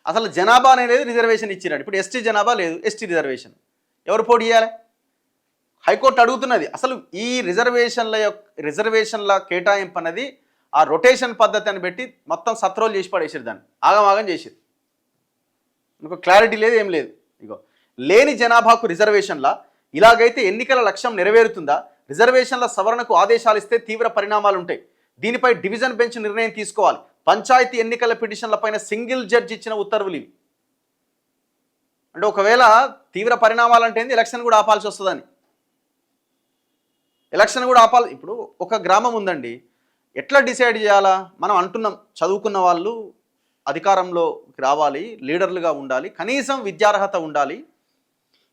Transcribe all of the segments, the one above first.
అసలు జనాభా అనేది రిజర్వేషన్ ఇచ్చినాడు. ఇప్పుడు ఎస్టీ జనాభా లేదు, ఎస్టీ రిజర్వేషన్ ఎవరు పోటీ చేయాలి? హైకోర్టు అడుగుతున్నది. అసలు ఈ రిజర్వేషన్ల కేటాయింపు అనేది ఆ రొటేషన్ పద్ధతి అని పెట్టి మొత్తం సత్రోలు చేసి పడేసారు, దాన్ని ఆగమాగం చేసేది. మీకు క్లారిటీ లేదు, ఏం లేదు. ఇగో లేని జనాభాకు రిజర్వేషన్ల ఇలాగైతే ఎన్నికల లక్ష్యం నెరవేరుతుందా? రిజర్వేషన్ల సవరణకు ఆదేశాలు ఇస్తే తీవ్ర పరిణామాలు ఉంటాయి. దీనిపై డివిజన్ బెంచ్ నిర్ణయం తీసుకోవాలి. పంచాయతీ ఎన్నికల పిటిషన్లపైన సింగిల్ జడ్జి ఇచ్చిన ఉత్తర్వులు ఇవి. అంటే ఒకవేళ తీవ్ర పరిణామాలు అంటే ఎలక్షన్ కూడా ఆపాల్సి వస్తుందని. ఎలక్షన్ కూడా ఆపాలి. ఇప్పుడు ఒక గ్రామం ఉందండి, ఎట్లా డిసైడ్ చేయాలా? మనం అంటున్నాం చదువుకున్న వాళ్ళు అధికారంలోకి రావాలి, లీడర్లుగా ఉండాలి, కనీసం విద్యార్హత ఉండాలి.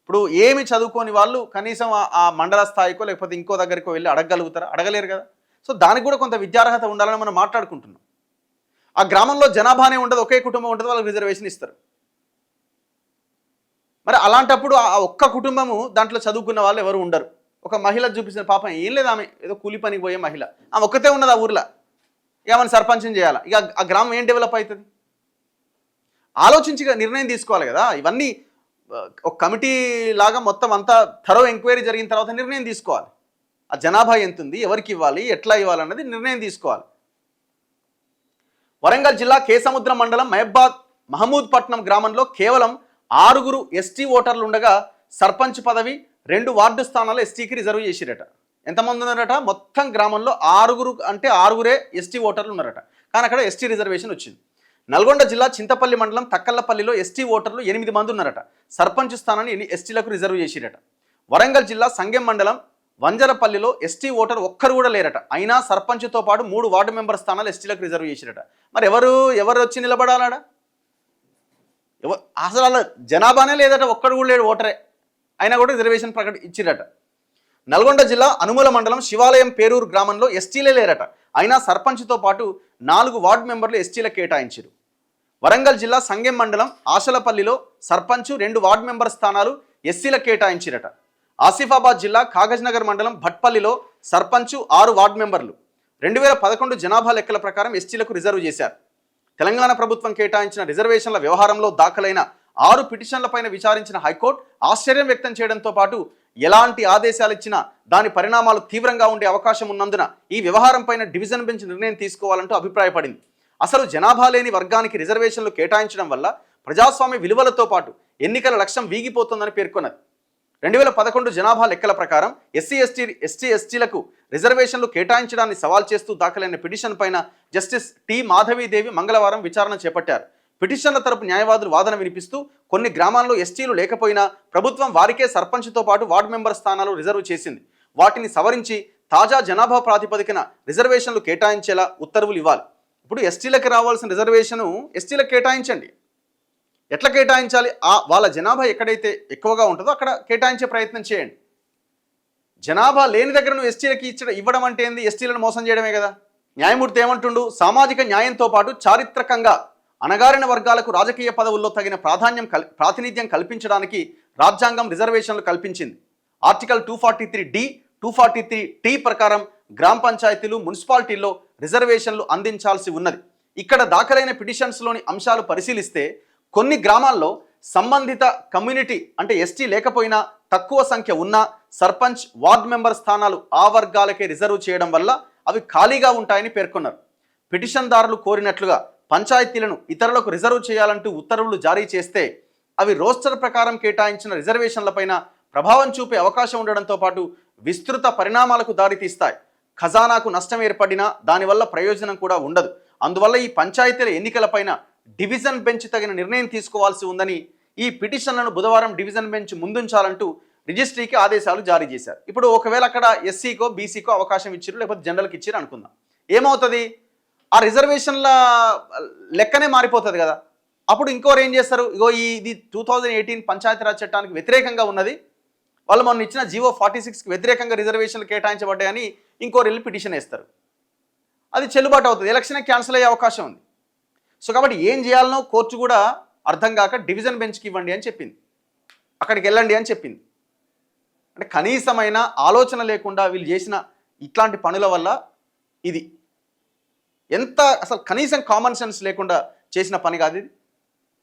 ఇప్పుడు ఏమి చదువుకోని వాళ్ళు కనీసం ఆ మండల స్థాయికో లేకపోతే ఇంకో దగ్గరికో వెళ్ళి అడగగలుగుతారా? అడగలేరు కదా. సో దానికి కూడా కొంత విద్యార్హత ఉండాలని మనం మాట్లాడుకుంటున్నాం. ఆ గ్రామంలో జనాభానే ఉండదు, ఒకే కుటుంబం ఉంటుంది, వాళ్ళకి రిజర్వేషన్ ఇస్తారు. మరి అలాంటప్పుడు ఆ ఒక్క కుటుంబము దాంట్లో చదువుకున్న వాళ్ళు ఎవరు ఉండరు. ఒక మహిళ చూపించిన పాపం ఏం లేదు, ఆమె ఏదో కూలి పనికి పోయే మహిళ, ఆమె ఒక్కతే ఉన్నది ఆ ఊర్లో. ఇక ఆమెను సర్పంచం చేయాలి, ఇక ఆ గ్రామం ఏం డెవలప్ అవుతుంది? ఆలోచించి నిర్ణయం తీసుకోవాలి కదా. ఇవన్నీ ఒక కమిటీ లాగా మొత్తం అంతా థరో ఎంక్వైరీ జరిగిన తర్వాత నిర్ణయం తీసుకోవాలి. ఆ జనాభా ఎంత ఉంది, ఎవరికి ఇవ్వాలి, ఎట్లా ఇవ్వాలన్నది నిర్ణయం తీసుకోవాలి. వరంగల్ జిల్లా కేసముద్రం మండలం మహమూద్ పట్నం గ్రామంలో కేవలం 6 ఎస్టీ ఓటర్లు ఉండగా సర్పంచ్ పదవి 2 వార్డు స్థానాలు ఎస్టీకి రిజర్వ్ చేసిరట. ఎంతమంది ఉన్నారట? మొత్తం గ్రామంలో 6 అంటే 6 ఎస్టీ ఓటర్లు ఉన్నారట. కానీ అక్కడ ఎస్టీ రిజర్వేషన్ వచ్చింది. నల్గొండ జిల్లా చింతపల్లి మండలం తక్కల్లపల్లిలో ఎస్టీ ఓటర్లు 8 మంది ఉన్నారట. సర్పంచ్ స్థానాన్ని ఎస్టీలకు రిజర్వ్ చేసిరట. వరంగల్ జిల్లా సంగెం మండలం వంజరపల్లిలో ఎస్టీ ఓటర్ ఒక్కరు కూడా లేరట. అయినా సర్పంచ్తో పాటు 3 వార్డు మెంబర్ స్థానాలు ఎస్టీలకు రిజర్వ్ చేసిరట. మరి ఎవరు వచ్చి నిలబడాలడా? అసలు అలా జనాభానే లేదట, ఒక్కడు కూడా లేడు ఓటరే, అయినా కూడా రిజర్వేషన్ ఇచ్చిరట. నల్గొండ జిల్లా అనుమూల మండలం శివాలయం పేరూరు గ్రామంలో ఎస్టీలే లేరట. అయినా సర్పంచ్తో పాటు 4 వార్డు మెంబర్లు ఎస్టీలకు కేటాయించారు. వరంగల్ జిల్లా సంగెం మండలం ఆశలపల్లిలో సర్పంచ్ 2 వార్డు మెంబర్ స్థానాలు ఎస్సీలకు కేటాయించిరట. ఆసిఫాబాద్ జిల్లా కాగజ్నగర్ మండలం భట్పల్లిలో సర్పంచ్ 6 వార్డు మెంబర్లు 2011 జనాభా లెక్కల ప్రకారం ఎస్టీలకు రిజర్వ్ చేశారు. తెలంగాణ ప్రభుత్వం కేటాయించిన రిజర్వేషన్ల వ్యవహారంలో దాఖలైన 6 పిటిషన్లపైన విచారించిన హైకోర్టు ఆశ్చర్యం వ్యక్తం చేయడంతో పాటు ఎలాంటి ఆదేశాలు ఇచ్చినా దాని పరిణామాలు తీవ్రంగా ఉండే అవకాశం ఉన్నందున ఈ వ్యవహారంపైన డివిజన్ బెంచ్ నిర్ణయం తీసుకోవాలంటూ అభిప్రాయపడింది. అసలు జనాభా లేని వర్గానికి రిజర్వేషన్లు కేటాయించడం వల్ల ప్రజాస్వామ్య విలువలతో పాటు ఎన్నికల లక్ష్యం వీగిపోతుందని పేర్కొన్నది. 2011 జనాభా లెక్కల ప్రకారం ఎస్టీలకు రిజర్వేషన్లు కేటాయించడాన్ని సవాల్ చేస్తూ దాఖలైన పిటిషన్ పైన జస్టిస్ టి మాధవీదేవి మంగళవారం విచారణ చేపట్టారు. పిటిషన్ల తరపు న్యాయవాదులు వాదన వినిపిస్తూ కొన్ని గ్రామాల్లో ఎస్టీలు లేకపోయినా ప్రభుత్వం వారికే సర్పంచ్తో పాటు వార్డు మెంబర్ స్థానాలు రిజర్వ్ చేసింది. వాటిని సవరించి తాజా జనాభా ప్రాతిపదికన రిజర్వేషన్లు కేటాయించేలా ఉత్తర్వులు ఇవ్వాలి. ఇప్పుడు ఎస్టీలకు రావాల్సిన రిజర్వేషను ఎస్టీలకు కేటాయించండి. ఎట్లా కేటాయించాలి? వాళ్ళ జనాభా ఎక్కడైతే ఎక్కువగా ఉంటుందో అక్కడ కేటాయించే ప్రయత్నం చేయండి. జనాభా లేని దగ్గర నువ్వు ఎస్టీలకి ఇవ్వడం అంటే ఏంది? ఎస్టీలను మోసం చేయడమే కదా. న్యాయమూర్తి ఏమంటుండు? సామాజిక న్యాయంతో పాటు చారిత్రకంగా అణగారిన వర్గాలకు రాజకీయ పదవుల్లో తగిన ప్రాతినిధ్యం కల్పించడానికి రాజ్యాంగం రిజర్వేషన్లు కల్పించింది. ఆర్టికల్ 243D, 243T ప్రకారం గ్రామ పంచాయతీలు, మున్సిపాలిటీల్లో రిజర్వేషన్లు అందించాల్సి ఉన్నది. ఇక్కడ దాఖలైన పిటిషన్స్లోని అంశాలు పరిశీలిస్తే కొన్ని గ్రామాల్లో సంబంధిత కమ్యూనిటీ అంటే ఎస్టీ లేకపోయినా తక్కువ సంఖ్య ఉన్న సర్పంచ్, వార్డు మెంబర్ స్థానాలు ఆ వర్గాలకే రిజర్వ్ చేయడం వల్ల అవి ఖాళీగా ఉంటాయని పేర్కొన్నారు. పిటిషన్దారులు కోరినట్లుగా పంచాయతీలను ఇతరులకు రిజర్వ్ చేయాలంటూ ఉత్తర్వులు జారీ చేస్తే అవి రోస్టర్ ప్రకారం కేటాయించిన రిజర్వేషన్లపైన ప్రభావం చూపే అవకాశం ఉండడంతో పాటు విస్తృత పరిణామాలకు దారితీస్తాయి. ఖజానాకు నష్టం ఏర్పడినా దానివల్ల ప్రయోజనం కూడా ఉండదు. అందువల్ల ఈ పంచాయతీల ఎన్నికలపైన డివిజన్ బెంచ్ తగిన నిర్ణయం తీసుకోవాల్సి ఉందని ఈ పిటిషన్లను బుధవారం డివిజన్ బెంచ్ ముందుంచాలంటూ రిజిస్ట్రీకి ఆదేశాలు జారీ చేశారు. ఇప్పుడు ఒకవేళ అక్కడ ఎస్సీకో బీసీకో అవకాశం ఇచ్చారు, లేకపోతే జనరల్కి ఇచ్చారు అనుకుందాం, ఏమవుతుంది? ఆ రిజర్వేషన్ల లెక్కనే మారిపోతుంది కదా. అప్పుడు ఇంకోరు ఏం చేస్తారు? ఇగో ఇది 2018 పంచాయతీరాజ్ చట్టానికి వ్యతిరేకంగా ఉన్నది, వాళ్ళు మొన్న ఇచ్చిన జీవో 46కి వ్యతిరేకంగా రిజర్వేషన్లు కేటాయించబడ్డాయని ఇంకోరు వెళ్ళి పిటిషన్ వేస్తారు. అది చెల్లుబాటు అవుతుంది, ఎలక్షన్ క్యాన్సిల్ అయ్యే అవకాశం ఉంది. సో కాబట్టి ఏం చేయాలనో కోర్టు కూడా అర్థం కాక డివిజన్ బెంచ్కి ఇవ్వండి అని చెప్పింది, అక్కడికి వెళ్ళండి అని చెప్పింది. అంటే కనీసమైన ఆలోచన లేకుండా వీళ్ళు చేసిన ఇట్లాంటి పనుల వల్ల ఇది ఎంత అసలు కనీసం కామన్ సెన్స్ లేకుండా చేసిన పని కాదు ఇది.